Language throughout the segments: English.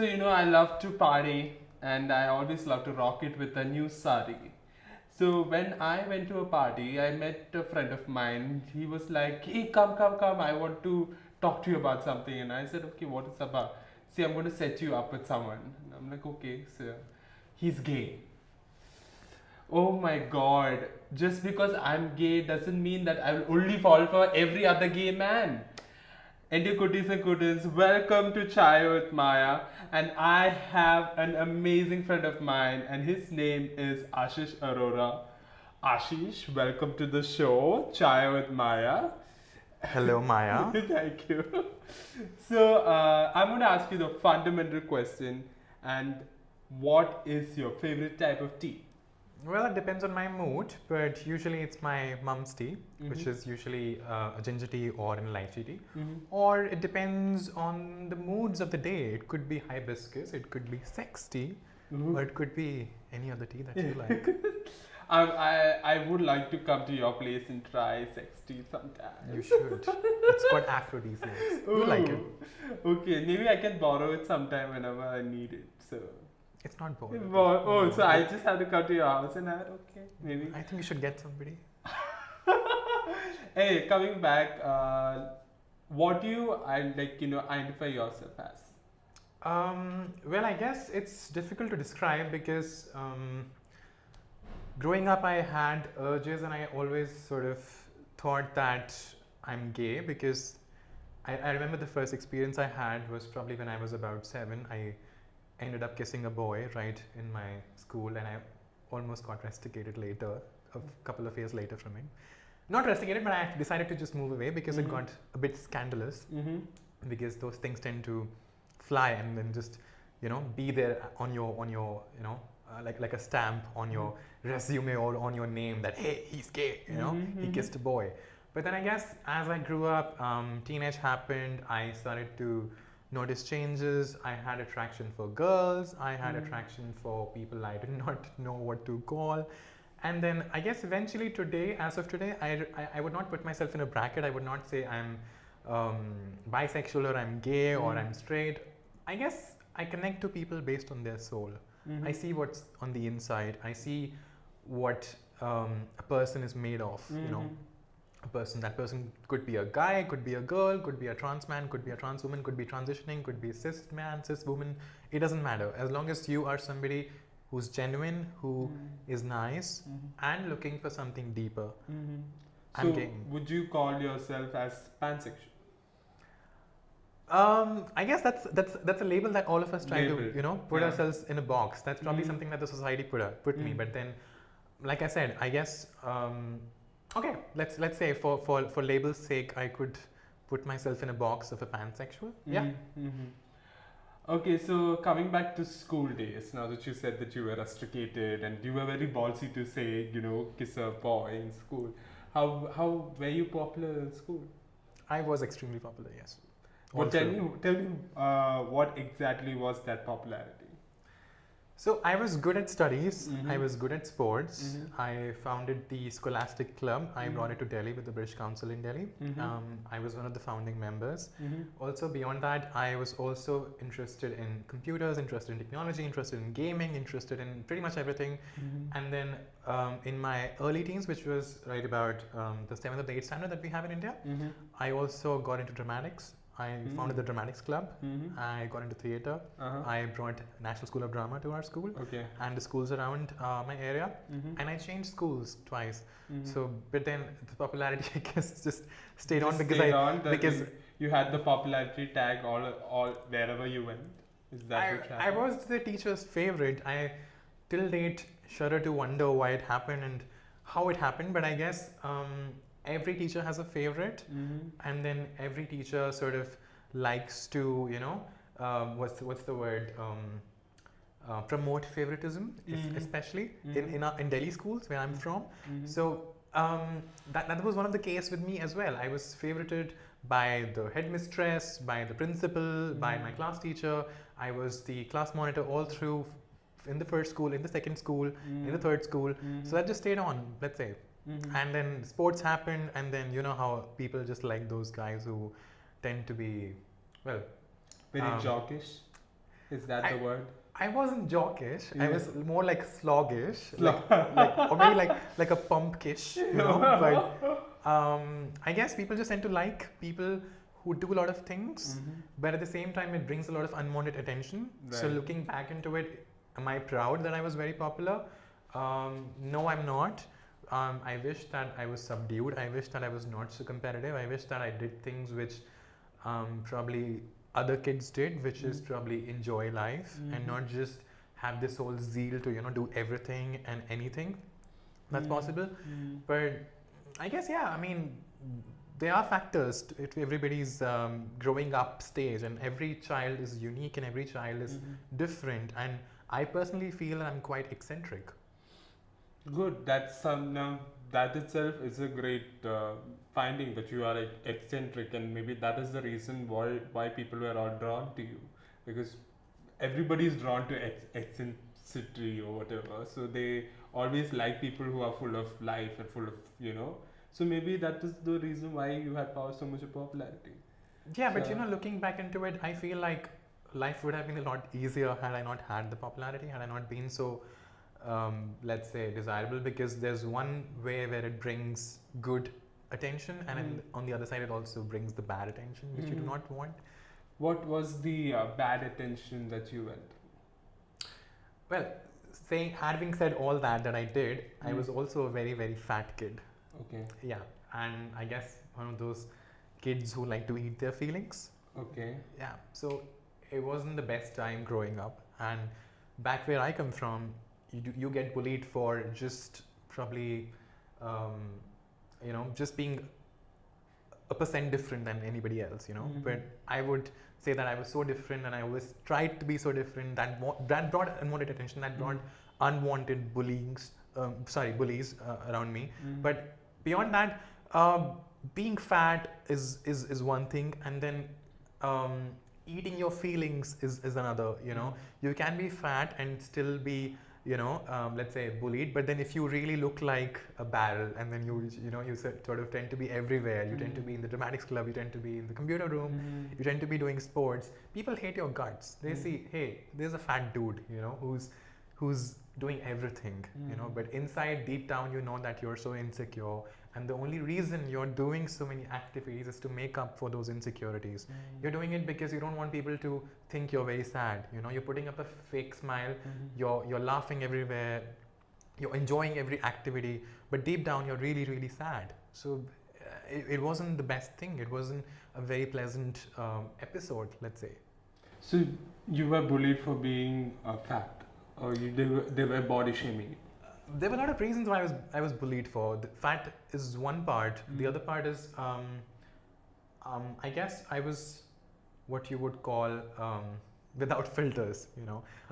So, I love to party and I always love to rock it with a new sari. So, when I went to a party, I met a friend of mine. He was like, hey, come, come, come. I want to talk to you about something. And I said, okay, what is about? See, I'm going to set you up with someone. And I'm like, okay, so he's gay. Oh my god. Just because I'm gay doesn't mean that I will only fall for every other gay man. And you goodies and goodies, welcome to Chai with Maya. And I have an amazing friend of mine, and his name is Ashish Arora. Ashish, welcome to the show, Chai with Maya. Hello, Maya. Thank you. So, I'm going to ask you the fundamental question, and what is your favorite type of tea? Well, it depends on my mood, but usually it's my mum's tea, which is usually a ginger tea or an lychee tea. Or it depends on the moods of the day. It could be hibiscus, it could be sex tea, or it could be any other tea that you like. I would like to come to your place and try sex tea sometime. You should. It's called aphrodisiacs. You like it. Okay, maybe I can borrow it sometime whenever I need it. So. It's not boring. So I just have to come to your house and okay, maybe. I think you should get somebody. Hey, coming back, what do you identify yourself as? Well, I guess it's difficult to describe because growing up I had urges and I always sort of thought that I'm gay because I remember the first experience I had was probably when I was about 7. I ended up kissing a boy right in my school and I almost got rusticated later, a couple of years later from it. Not rusticated, but I decided to just move away because it got a bit scandalous because those things tend to fly and then just, be there on your like a stamp on your resume or on your name that, hey, he's gay, he kissed a boy. But then I guess as I grew up, teenage happened, I started to notice changes. I had attraction for girls. I had attraction for people I did not know what to call. And then I guess eventually today, as of today, I would not put myself in a bracket. I would not say I'm bisexual or I'm gay or I'm straight. I guess I connect to people based on their soul. I see what's on the inside. I see what a person is made of, That person could be a guy, could be a girl, could be a trans man, could be a trans woman, could be transitioning, could be a cis man, cis woman. It doesn't matter. As long as you are somebody who's genuine, who is nice and looking for something deeper. I'm game. Would you call yourself as pansexual? I guess that's a label that all of us try to put ourselves in a box. That's probably something that the society put me. But then, like I said, I guess. Okay, let's say for label's sake, I could put myself in a box of a pansexual. Yeah. Okay, so coming back to school days, now that you said that you were rusticated and you were very ballsy to say, kiss a boy in school, how were you popular in school? I was extremely popular, yes. But tell me what exactly was that popularity? So I was good at studies, I was good at sports, I founded the Scholastic Club, I brought it to Delhi with the British Council in Delhi. I was one of the founding members. Also beyond that, I was also interested in computers, interested in technology, interested in gaming, interested in pretty much everything. And then in my early teens, which was right about the 7th or the 8th standard that we have in India, I also got into dramatics. I founded the Dramatics Club. I got into theatre. I brought National School of Drama to our school and the schools around my area. And I changed schools twice. So, but then the popularity, I guess, just stayed on because you had the popularity tag all wherever you went. Is that what happened? I was the teacher's favorite. I till date shudder to wonder why it happened and how it happened. But I guess. Every teacher has a favorite, and then every teacher sort of likes to, what's the word? Promote favoritism, especially in Delhi schools where I'm from. So that was one of the case with me as well. I was favorited by the headmistress, by the principal, by my class teacher. I was the class monitor all through in the first school, in the second school, in the third school. So that just stayed on, let's say. And then sports happened, and then you know how people just like those guys who tend to be, well, very jockish. Is that the word? I wasn't jockish. I Yeah. was more like sloggish, Slog. or maybe like a pumpkish, But I guess people just tend to like people who do a lot of things, but at the same time, it brings a lot of unwanted attention. So Right. looking back into it, am I proud that I was very popular? No, I'm not. I wish that I was subdued. I wish that I was not so competitive. I wish that I did things which probably other kids did, which is probably enjoy life and not just have this whole zeal to do everything and anything that's possible. But I guess I mean there are factors to everybody's growing up stage, and every child is unique and every child is different, and I personally feel I'm quite eccentric. Good. That's that itself is a great finding that you are eccentric, and maybe that is the reason why people were all drawn to you, because everybody is drawn to eccentricity or whatever. So they always like people who are full of life and full of. So maybe that is the reason why you had so much of popularity. Yeah, but looking back into it, I feel like life would have been a lot easier had I not had the popularity, had I not been so let's say desirable, because there's one way where it brings good attention, and on the other side it also brings the bad attention which you do not want. What was the bad attention that you went? Well, having said all that I did, I was also a very, very fat kid. Okay. Yeah, and I guess one of those kids who like to eat their feelings. Okay. Yeah, so it wasn't the best time growing up, and back where I come from, you get bullied for just probably just being a percent different than anybody else, but I would say that I was so different, and I always tried to be so different that brought unwanted attention, that brought unwanted bullies around me. But beyond that, being fat is one thing, and then eating your feelings is another. You can be fat and still be let's say bullied, but then if you really look like a barrel, and then you sort of tend to be everywhere, you tend to be in the dramatics club, you tend to be in the computer room, you tend to be doing sports, people hate your guts. They see, hey, there's a fat dude who's doing everything, but inside, deep down, you know that you're so insecure, and the only reason you're doing so many activities is to make up for those insecurities. You're doing it because you don't want people to think you're very sad. You're putting up a fake smile, you're laughing everywhere, you're enjoying every activity, but deep down you're really, really sad. So it wasn't the best thing. It wasn't a very pleasant episode, let's say. So you were bullied for being fat, or they were body shaming? There were a lot of reasons why I was bullied for. The fat is one part. The other part is, I guess I was what you would call without filters.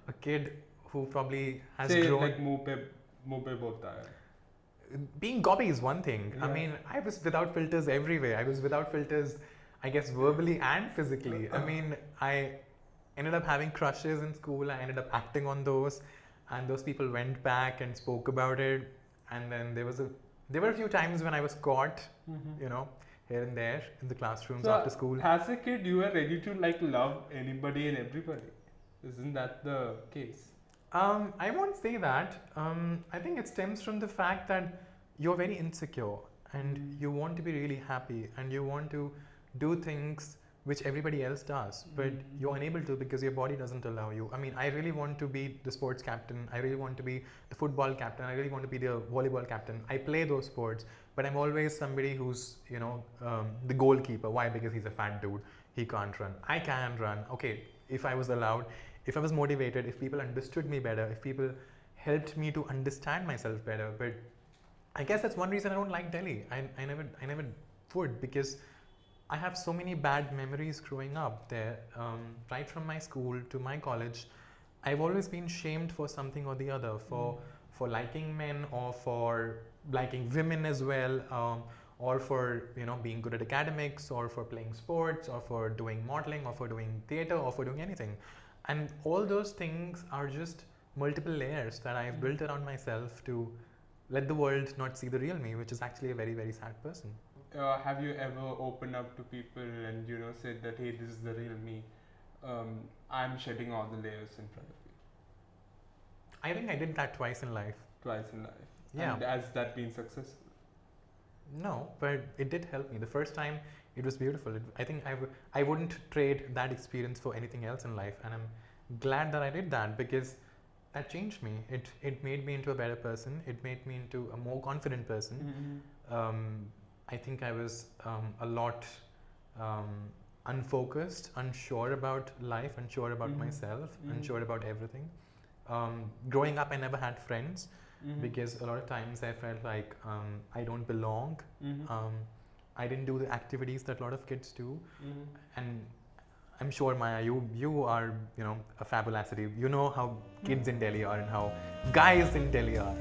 A kid who probably has grown. Like मुंह पे बोलता है. Being gobby is one thing. Yeah. I mean, I was without filters everywhere. I was without filters, I guess, verbally and physically. I mean, I ended up having crushes in school. I ended up acting on those. And those people went back and spoke about it, and then there were a few times when I was caught, here and there in the classrooms after school. As a kid, you were ready to love anybody and everybody. Isn't that the case? I won't say that. I think it stems from the fact that you're very insecure, and you want to be really happy, and you want to do things which everybody else does, but you're unable to because your body doesn't allow you. I mean, I really want to be the sports captain. I really want to be the football captain. I really want to be the volleyball captain. I play those sports, but I'm always somebody who's, the goalkeeper. Why? Because he's a fat dude. He can't run. I can run. Okay, if I was allowed, if I was motivated, if people understood me better, if people helped me to understand myself better. But I guess that's one reason I don't like Delhi. I never would, because I have so many bad memories growing up there, right from my school to my college. I've always been shamed for something or the other, for liking men, or for liking women as well, or for being good at academics, or for playing sports, or for doing modeling, or for doing theatre, or for doing anything. And all those things are just multiple layers that I've built around myself to let the world not see the real me, which is actually a very, very sad person. Have you ever opened up to people and said that, hey, this is the real me? I'm shedding all the layers in front of you I think I did that twice in life. twice in life. Yeah. And has that been successful? No, but it did help me. The first time, it was beautiful. I think I wouldn't trade that experience for anything else in life, and I'm glad that I did that because that changed me. It made me into a better person. It made me into a more confident person. I think I was a lot unfocused, unsure about life, unsure about myself, unsure about everything. Growing up, I never had friends because a lot of times I felt like I don't belong. I didn't do the activities that a lot of kids do, and I'm sure Maya, you are a fabulous. You know how kids in Delhi are and how guys in Delhi are.